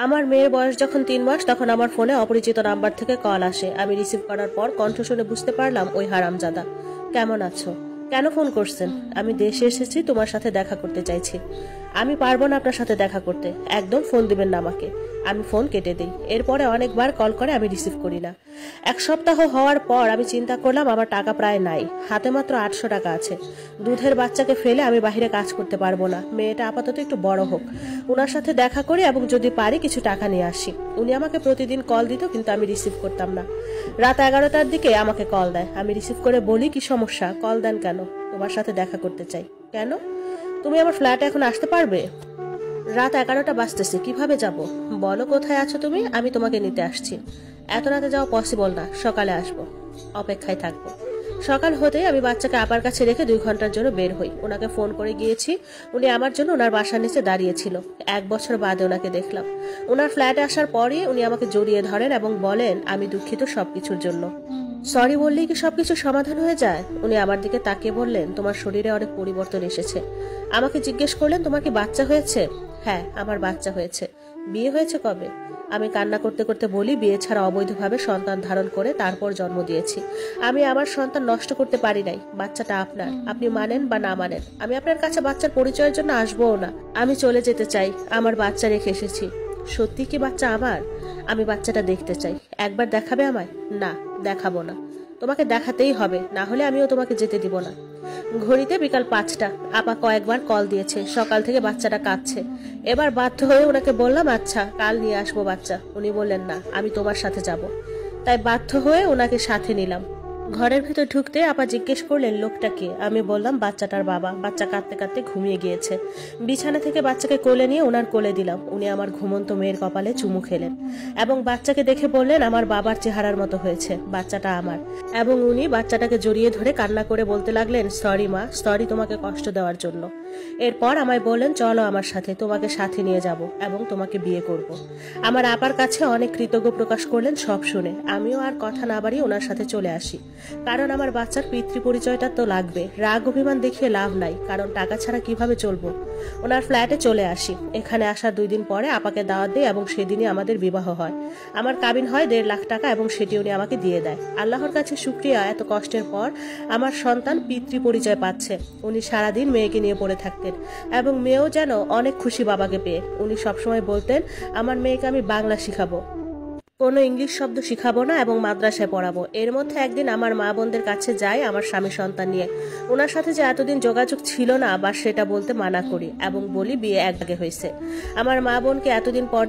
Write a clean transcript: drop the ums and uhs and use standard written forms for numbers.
আমার মেয়ের বয়স যখন 3 মাস তখন আমার ফোনে অপরিচিত নাম্বার থেকে কল আসে। আমি রিসিভ করার পর কণ্ঠ শুনে বুঝতে পারলাম ওই হারামজাদা। কেমন আছো? কেন ফোন করছেন? আমি দেশে এসেছি, তোমার সাথে দেখা করতে চাইছি। আমি পারবো না আপনার সাথে দেখা করতে, একদম ফোন দিবেন না আমাকে। আমি ফোন কেটে দিই। এরপরে অনেকবার কল করে, আমি রিসিভ করি না। 1 সপ্তাহ হওয়ার পর আমি চিন্তা করলাম আমার টাকা প্রায় নাই, হাতে মাত্র 800 টাকা আছে। দুধের বাচ্চাকে ফেলে আমি বাইরে কাজ করতে পারবো না। মেয়েটা আপাতত একটু বড় হোক, ওনার সাথে দেখা করি এবং যদি পারি কিছু টাকা নিয়ে আসি। উনি আমাকে প্রতিদিন কল দিত, কিন্তু আমি রিসিভ করতাম না। রাত 11টার দিকে আমাকে কল দেয়। আমি রিসিভ করে বলি, কি সমস্যা, কল দেন কেন? তোমার সাথে দেখা করতে চাই। কেন? তুমি আমার ফ্ল্যাটে এখন আসতে পারবে? রাত 11টা বাজতেছে, কিভাবে যাব? বলো কোথায় আছো তুমি, আমি তোমাকে নিতে আসছি। এত রাতে যাওয়া পসিবল না, সকালে আসবো। অপেক্ষায় থাকবো। সকাল হতেই আমি বাচ্চাকে আপার কাছে রেখে 2 ঘন্টার জন্য বের হই। ওনাকে ফোন করে গিয়েছি, উনি আমার জন্য ওনার বাসার নিচে দাঁড়িয়েছিল। 1 বছর বাদে ওনাকে দেখলাম। ওনার ফ্ল্যাটে আসার পরই উনি আমাকে জড়িয়ে ধরেন এবং বলেন, আমি দুঃখিত সবকিছুর জন্য। সরি বললেই কি সবকিছু সমাধান হয়ে যায়? উনি আমার দিকে তাকিয়ে বললেন, তোমার শরীরে অনেক পরিবর্তন এসেছে। আমাকে জিজ্ঞেস করলেন, তোমার কি বাচ্চা হয়েছে? হ্যাঁ, আমার বাচ্চা হয়েছে। বিয়ে হয়েছে কবে? আমি কান্না করতে করতে বলি, বিয়ে ছাড়া অবৈধভাবে সন্তান ধারণ করে তারপর জন্ম দিয়েছি। আমি আমার সন্তান নষ্ট করতে পারি নাই। বাচ্চাটা আপনার, আপনি মানেন বা না মানেন। আমি আপনার কাছে বাচ্চার পরিচয়ের জন্য আসবও না। আমি চলে যেতে চাই, আমার বাচ্চা রেখে এসেছি। সত্যি কি বাচ্চা আমার? আমি বাচ্চাটা দেখতে চাই। একবার দেখাবে আমায়? না, দেখাবো না। তোমাকে দেখাতেই হবে, না হলে আমিও তোমাকে যেতে দিব না। ঘড়িতে বিকাল 5টা। আপা কয়েকবার কল দিয়েছে, সকাল থেকে বাচ্চাটা কাঁদছে। এবার বাধ্য হয়ে ওনাকে বললাম, আচ্ছা কাল নিয়ে আসবো বাচ্চা। উনি বললেন, না, আমি তোমার সাথে যাব। তাই বাধ্য হয়ে ওনাকে সাথে নিলাম। ঘরের ভেতর ঢুকতে আপা জিজ্ঞেস করলেন, লোকটা কে? আমি বললাম, বাচ্চাটার বাবা। বাচ্চা কাঁদতে কাঁদতে ঘুমিয়ে গিয়েছে। বিছানা থেকে বাচ্চাকে কোলে নিয়ে ওনার কোলে দিলাম। উনি আমার ঘুমন্ত মেয়ের কপালে চুমু খেলেন এবং বাচ্চাকে দেখে বললেন, আমার বাবার চেহারার মতো হয়েছে, বাচ্চাটা আমার। এবং উনি বাচ্চাটাকে জড়িয়ে ধরে কান্না করে বলতে লাগলেন, সরি মা, সরি তোমাকে কষ্ট দেওয়ার জন্য। এরপর আমায় বললেন, চলো আমার সাথে, তোমাকে সাথে নিয়ে যাব এবং তোমাকে বিয়ে করব। আমার আপার কাছে অনেক কৃতজ্ঞ প্রকাশ করলেন সব শুনে। আমিও আর কথা না বাড়িয়ে ওনার সাথে চলে আসি, কারণ আমার বাচ্চার পিতৃ পরিচয়টা তো লাগবে। রাগ অভিমান দেখিয়ে লাভ নাই, কারণ টাকা ছাড়া কিভাবে চলবো। ওনার ফ্ল্যাটে চলে আসি। এখানে আসার 2 দিন পরে আপাকে দাওয়াত দেয় এবং সেদিনই আমাদের বিবাহ হয়। আমার কাবিন হয় 1.5 লাখ টাকা এবং সেটি উনি আমাকে দিয়ে দেয়। আল্লাহর কাছে শুকরিয়া, এত কষ্টের পর আমার সন্তান পিতৃ পরিচয় পাচ্ছে। উনি সারাদিন মেয়েকে নিয়ে পড়ে থাকতেন এবং মেয়েও যেন অনেক খুশি বাবাকে পেয়ে। উনি সবসময় বলতেন, আমার মেয়েকে আমি বাংলা শিখাবো, কোনো ইংলিশ শব্দ শিখাবো না এবং মাদ্রাসায় পড়াবো। এর মধ্যে একদিন আমার মা বোনদের কাছে যাই আমার স্বামী সন্তান নিয়ে। ওনার সাথে যে এতদিন যোগাযোগ ছিল না, বা সেটা বলতে মানা করি এবং বলি বিয়ে এক আগে হয়েছে। আমার মা বোনকে এতদিন পর